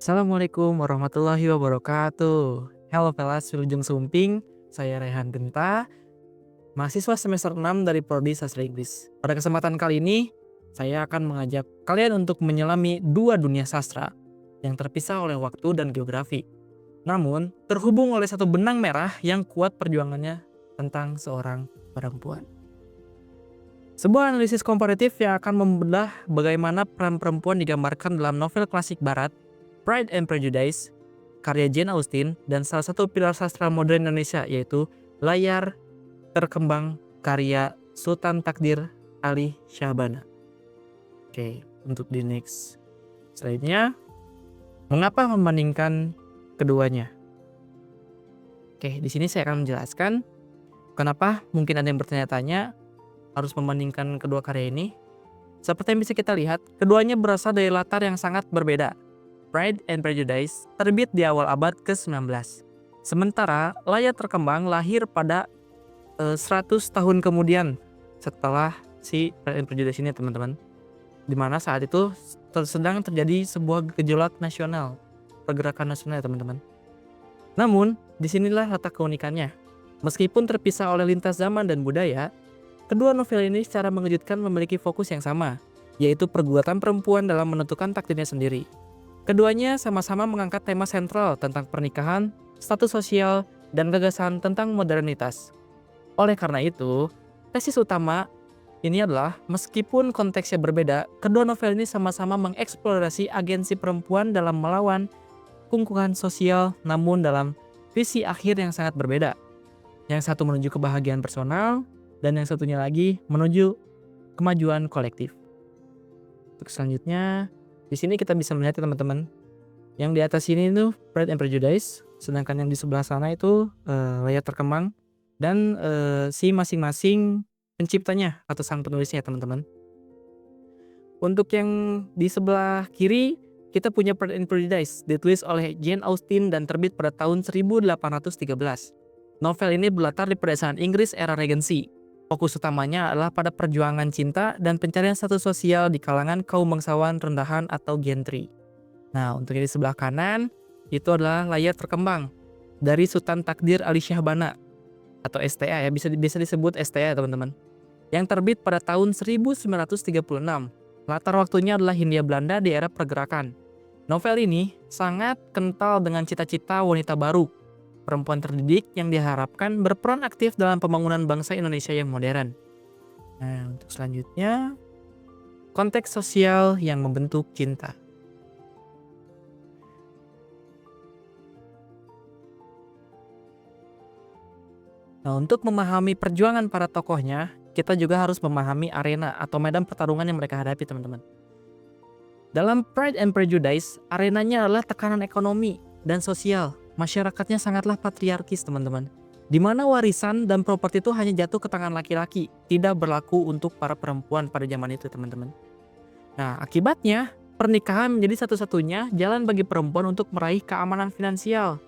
Assalamualaikum warahmatullahi wabarakatuh. Halo Velas Wilujeng Sumping, saya Rehan Genta, mahasiswa semester 6 dari Prodi Sastra Inggris. Pada kesempatan kali ini, saya akan mengajak kalian untuk menyelami dua dunia sastra yang terpisah oleh waktu dan geografi. Namun, terhubung oleh satu benang merah yang kuat perjuangannya tentang seorang perempuan. Sebuah analisis komparatif yang akan membedah bagaimana peran perempuan digambarkan dalam novel klasik barat Pride and Prejudice, karya Jane Austen, dan salah satu pilar sastra modern Indonesia yaitu Layar Terkembang karya Sultan Takdir Ali Syahbana. Oke, untuk di next slide-nya, mengapa membandingkan keduanya? Oke, di sini saya akan menjelaskan kenapa mungkin ada yang bertanya-tanya harus membandingkan kedua karya ini. Seperti yang bisa kita lihat, keduanya berasal dari latar yang sangat berbeda. Pride and Prejudice terbit di awal abad ke-19. Sementara Layar Terkembang lahir pada 100 tahun kemudian setelah si Pride and Prejudice ini, teman-teman. Dimana saat itu sedang terjadi sebuah gejolak nasional, pergerakan nasional ya, teman-teman. Namun, disinilah letak keunikannya. Meskipun terpisah oleh lintas zaman dan budaya, kedua novel ini secara mengejutkan memiliki fokus yang sama, yaitu pergulatan perempuan dalam menentukan takdirnya sendiri. Keduanya sama-sama mengangkat tema sentral tentang pernikahan, status sosial, dan gagasan tentang modernitas. Oleh karena itu, tesis utama ini adalah meskipun konteksnya berbeda, kedua novel ini sama-sama mengeksplorasi agensi perempuan dalam melawan kungkungan sosial, namun dalam visi akhir yang sangat berbeda. Yang satu menuju kebahagiaan personal, dan yang satunya lagi menuju kemajuan kolektif. Untuk selanjutnya, di sini kita bisa melihat ya, teman-teman. Yang di atas ini itu Pride and Prejudice, sedangkan yang di sebelah sana itu Layar Terkembang, dan si masing-masing penciptanya atau sang penulisnya, teman-teman. Untuk yang di sebelah kiri, kita punya Pride and Prejudice, ditulis oleh Jane Austen dan terbit pada tahun 1813. Novel ini berlatar di pedesaan Inggris era Regency. Fokus utamanya adalah pada perjuangan cinta dan pencarian status sosial di kalangan kaum bangsawan rendahan atau gentry. Nah, untuk yang di sebelah kanan, itu adalah Layar Terkembang dari Sultan Takdir Ali Syahbana atau STA ya, bisa disebut STA ya, teman-teman. Yang terbit pada tahun 1936. Latar waktunya adalah Hindia Belanda di era pergerakan. Novel ini sangat kental dengan cita-cita wanita baru, perempuan terdidik yang diharapkan berperan aktif dalam pembangunan bangsa Indonesia yang modern. Nah, untuk selanjutnya, konteks sosial yang membentuk cinta. Nah, untuk memahami perjuangan para tokohnya, kita juga harus memahami arena atau medan pertarungan yang mereka hadapi, teman-teman. Dalam Pride and Prejudice, arenanya adalah tekanan ekonomi dan sosial. Masyarakatnya sangatlah patriarkis, teman-teman. Di mana warisan dan properti itu hanya jatuh ke tangan laki-laki, tidak berlaku untuk para perempuan pada zaman itu, teman-teman. Nah, akibatnya pernikahan menjadi satu-satunya jalan bagi perempuan untuk meraih keamanan finansial.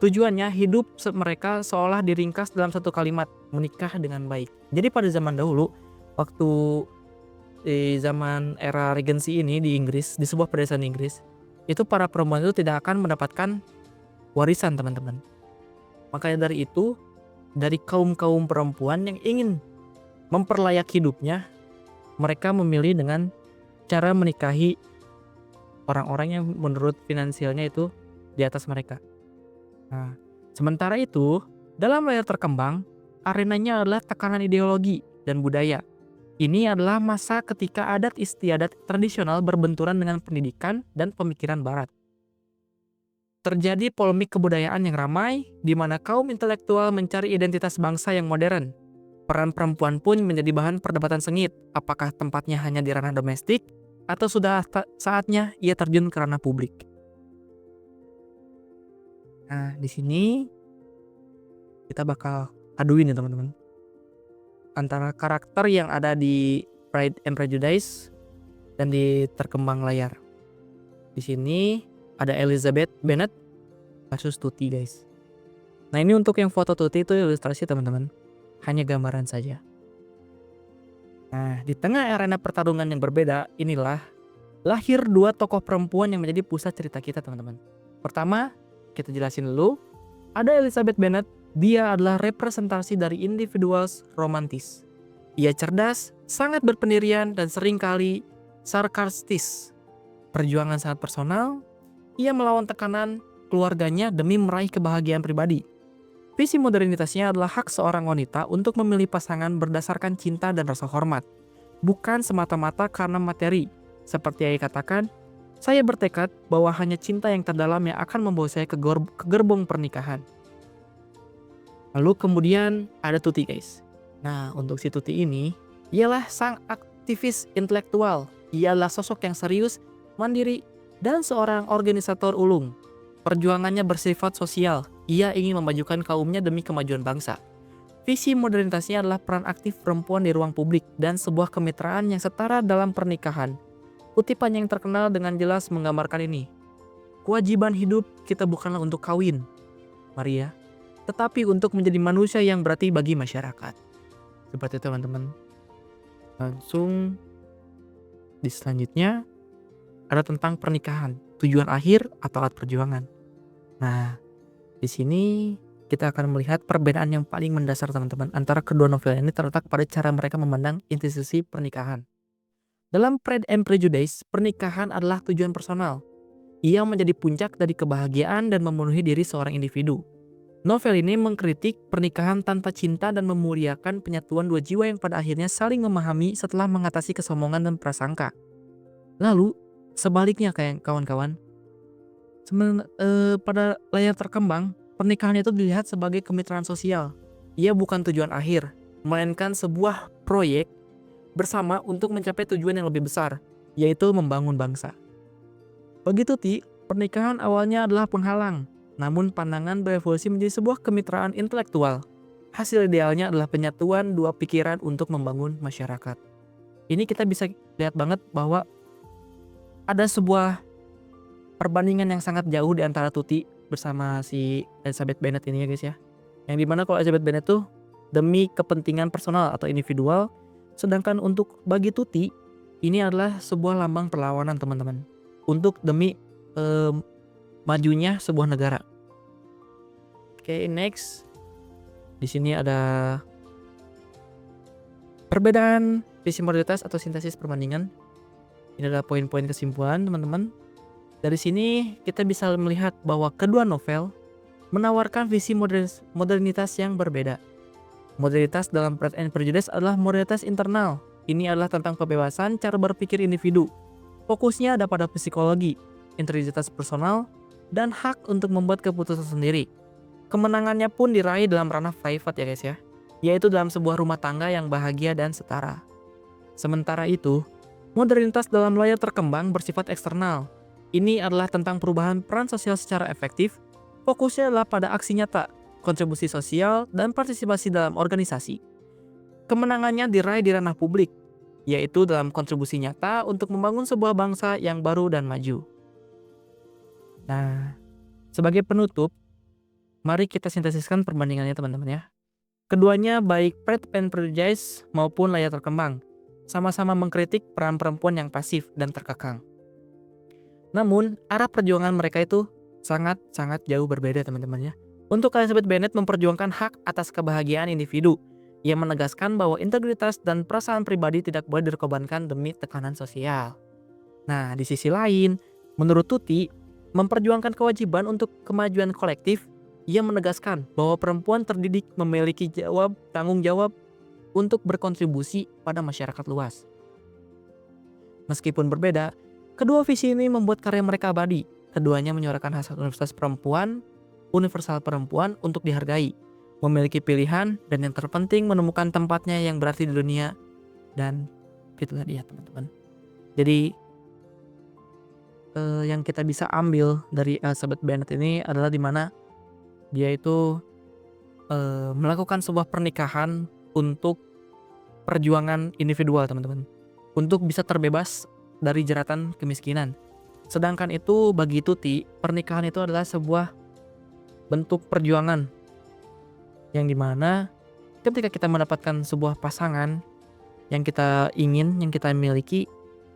Tujuannya hidup mereka seolah diringkas dalam satu kalimat, menikah dengan baik. Jadi pada zaman dahulu, waktu di zaman era Regency ini di Inggris, di sebuah pedesaan Inggris, itu para perempuan itu tidak akan mendapatkan warisan, teman-teman. Makanya dari itu, dari kaum-kaum perempuan yang ingin memperlayak hidupnya, mereka memilih dengan cara menikahi orang-orang yang menurut finansialnya itu di atas mereka. Nah, sementara itu, dalam Layar Terkembang, arenanya adalah tekanan ideologi dan budaya. Ini adalah masa ketika adat istiadat tradisional berbenturan dengan pendidikan dan pemikiran barat. Terjadi polemik kebudayaan yang ramai, di mana kaum intelektual mencari identitas bangsa yang modern. Peran perempuan pun menjadi bahan perdebatan sengit, apakah tempatnya hanya di ranah domestik, atau sudah saatnya ia terjun ke ranah publik. Nah, di sini kita bakal aduin ya, teman-teman, antara karakter yang ada di Pride and Prejudice dan di Terkembang Layar. Di sini ada Elizabeth Bennet versus Tuti, guys. Nah, ini untuk yang foto Tuti itu ilustrasi, teman-teman. Hanya gambaran saja. Nah, di tengah arena pertarungan yang berbeda, inilah Lahir dua tokoh perempuan yang menjadi pusat cerita kita, teman-teman. Pertama, kita jelasin dulu, ada Elizabeth Bennet. Dia adalah representasi dari individuals romantis. Ia cerdas, sangat berpendirian, dan seringkali sarkastis. Perjuangan sangat personal, ia melawan tekanan keluarganya demi meraih kebahagiaan pribadi. Visi modernitasnya adalah hak seorang wanita untuk memilih pasangan berdasarkan cinta dan rasa hormat, bukan semata-mata karena materi. Seperti yang katakan, saya bertekad bahwa hanya cinta yang terdalam yang akan membawa saya ke gerbong pernikahan. Lalu kemudian ada Tuti, guys. Nah, untuk si Tuti ini, ialah sang aktivis intelektual. Ia adalah sosok yang serius, mandiri, dan seorang organisator ulung. Perjuangannya bersifat sosial. Ia ingin memajukan kaumnya demi kemajuan bangsa. Visi modernitasnya adalah peran aktif perempuan di ruang publik dan sebuah kemitraan yang setara dalam pernikahan. Kutipan yang terkenal dengan jelas menggambarkan ini. Kewajiban hidup kita bukanlah untuk kawin, Maria, tetapi untuk menjadi manusia yang berarti bagi masyarakat. Seperti itu, teman-teman. Langsung di selanjutnya ada tentang pernikahan, tujuan akhir atau alat perjuangan. Nah, di sini kita akan melihat perbedaan yang paling mendasar, teman-teman, antara kedua novel ini terletak pada cara mereka memandang institusi pernikahan. Dalam Pride and Prejudice, pernikahan adalah tujuan personal. Ia menjadi puncak dari kebahagiaan dan memenuhi diri seorang individu. Novel ini mengkritik pernikahan tanpa cinta dan memuliakan penyatuan dua jiwa yang pada akhirnya saling memahami setelah mengatasi kesombongan dan prasangka. Lalu, sebaliknya kayak kawan-kawan, pada layar terkembang, pernikahan itu dilihat sebagai kemitraan sosial. Ia bukan tujuan akhir, melainkan sebuah proyek bersama untuk mencapai tujuan yang lebih besar, yaitu membangun bangsa. Bagi Tuti, pernikahan awalnya adalah penghalang, namun pandangan berevolusi menjadi sebuah kemitraan intelektual. Hasil idealnya adalah penyatuan dua pikiran untuk membangun masyarakat. Ini kita bisa lihat banget bahwa ada sebuah perbandingan yang sangat jauh di antara Tuti bersama si Elizabeth Bennet ini ya guys ya. Yang dimana kalau Elizabeth Bennet tuh demi kepentingan personal atau individual, sedangkan untuk bagi Tuti ini adalah sebuah lambang perlawanan, teman-teman, untuk demi majunya sebuah negara. Oke, next. Di sini ada perbedaan visi modernitas atau sintesis perbandingan. Ini adalah poin-poin kesimpulan, teman-teman. Dari sini kita bisa melihat bahwa kedua novel menawarkan visi modernitas yang berbeda. Modernitas dalam Pride and Prejudice adalah modernitas internal. Ini adalah tentang kebebasan cara berpikir individu. Fokusnya ada pada psikologi, integritas personal, dan hak untuk membuat keputusan sendiri. Kemenangannya pun diraih dalam ranah private ya guys ya, yaitu dalam sebuah rumah tangga yang bahagia dan setara. Sementara itu, modernitas dalam layar terkembang bersifat eksternal. Ini adalah tentang perubahan peran sosial secara efektif. Fokusnya adalah pada aksi nyata, kontribusi sosial, dan partisipasi dalam organisasi. Kemenangannya diraih di ranah publik, yaitu dalam kontribusi nyata untuk membangun sebuah bangsa yang baru dan maju. Nah, sebagai penutup, mari kita sintesiskan perbandingannya, teman-teman ya. Keduanya baik Pride and Prejudice maupun layar terkembang sama-sama mengkritik peran perempuan yang pasif dan terkekang. Namun, arah perjuangan mereka itu sangat-sangat jauh berbeda, teman-teman ya. Untuk Elizabeth Bennet memperjuangkan hak atas kebahagiaan individu. Ia menegaskan bahwa integritas dan perasaan pribadi tidak boleh dikorbankan demi tekanan sosial. Nah, di sisi lain, menurut Tuti, memperjuangkan kewajiban untuk kemajuan kolektif. Ia menegaskan bahwa perempuan terdidik memiliki tanggung jawab untuk berkontribusi pada masyarakat luas. Meskipun berbeda, kedua visi ini membuat karya mereka abadi. Keduanya menyuarakan hasrat universal perempuan untuk dihargai, memiliki pilihan, dan yang terpenting menemukan tempatnya yang berarti di dunia. Dan itulah dia, teman-teman. Jadi yang kita bisa ambil dari Elizabeth Bennet ini adalah dimana dia itu melakukan sebuah pernikahan untuk perjuangan individual, teman-teman, untuk bisa terbebas dari jeratan kemiskinan. Sedangkan itu bagi Tuti, pernikahan itu adalah sebuah bentuk perjuangan yang dimana ketika kita mendapatkan sebuah pasangan yang kita ingin, yang kita miliki,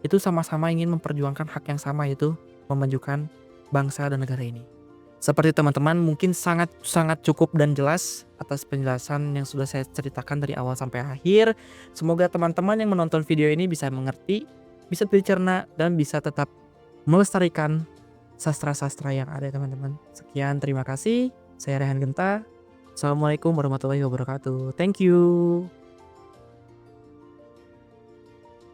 itu sama-sama ingin memperjuangkan hak yang sama, yaitu memajukan bangsa dan negara ini. Seperti teman-teman mungkin sangat cukup dan jelas atas penjelasan yang sudah saya ceritakan dari awal sampai akhir. Semoga teman-teman yang menonton video ini bisa mengerti, bisa dicerna, dan bisa tetap melestarikan sastra-sastra yang ada teman-teman. Sekian, terima kasih. Saya Rehan Genta. Assalamualaikum warahmatullahi wabarakatuh. Thank you.